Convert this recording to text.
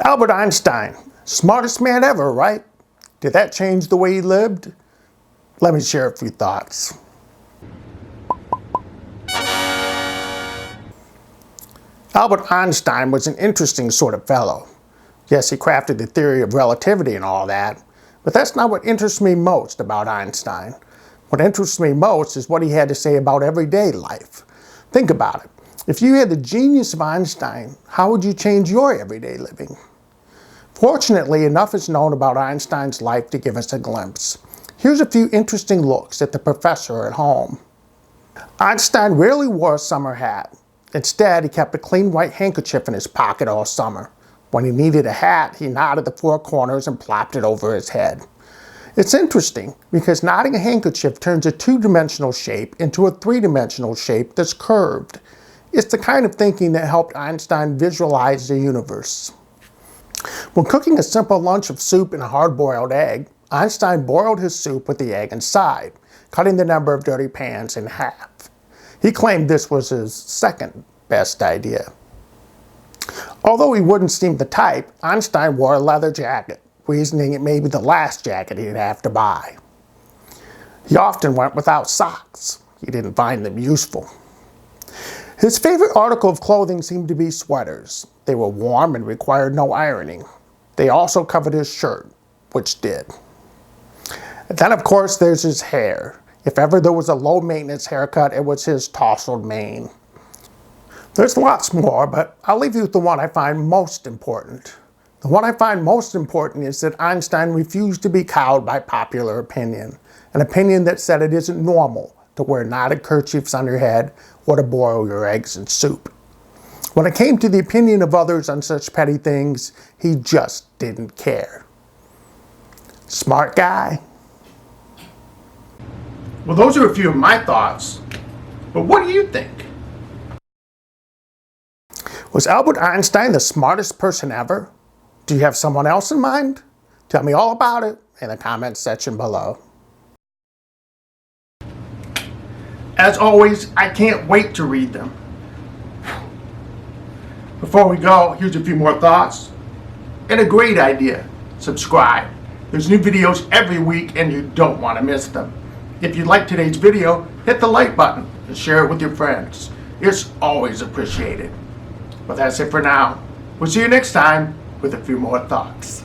Albert Einstein, smartest man ever, right? Did that change the way he lived? Let me share a few thoughts. Albert Einstein was an interesting sort of fellow. Yes, he crafted the theory of relativity and all that, but that's not what interests me most about Einstein. What interests me most is what he had to say about everyday life. Think about it. If you had the genius of Einstein, how would you change your everyday living? Fortunately, enough is known about Einstein's life to give us a glimpse. Here's a few interesting looks at the professor at home. Einstein rarely wore a summer hat. Instead, he kept a clean white handkerchief in his pocket all summer. When he needed a hat, he knotted the four corners and plopped it over his head. It's interesting because knotting a handkerchief turns a two-dimensional shape into a three-dimensional shape that's curved. It's the kind of thinking that helped Einstein visualize the universe. When cooking a simple lunch of soup and a hard-boiled egg, Einstein boiled his soup with the egg inside, cutting the number of dirty pans in half. He claimed this was his second best idea. Although he wouldn't seem the type, Einstein wore a leather jacket, reasoning it may be the last jacket he'd have to buy. He often went without socks. He didn't find them useful. His favorite article of clothing seemed to be sweaters. They were warm and required no ironing. They also covered his shirt, which did. And then, of course, there's his hair. If ever there was a low-maintenance haircut, it was his tousled mane. There's lots more, but I'll leave you with the one I find most important. The one I find most important is that Einstein refused to be cowed by popular opinion, an opinion that said it isn't normal to wear knotted kerchiefs on your head or to boil your eggs in soup. When it came to the opinion of others on such petty things, he just didn't care. Smart guy. Well, those are a few of my thoughts, but what do you think? Was Albert Einstein the smartest person ever? Do you have someone else in mind? Tell me all about it in the comments section below. As always, I can't wait to read them. Before we go, here's a few more thoughts. And a great idea. Subscribe. There's new videos every week and you don't want to miss them. If you liked today's video, hit the like button and share it with your friends. It's always appreciated. But that's it for now. We'll see you next time with a few more thoughts.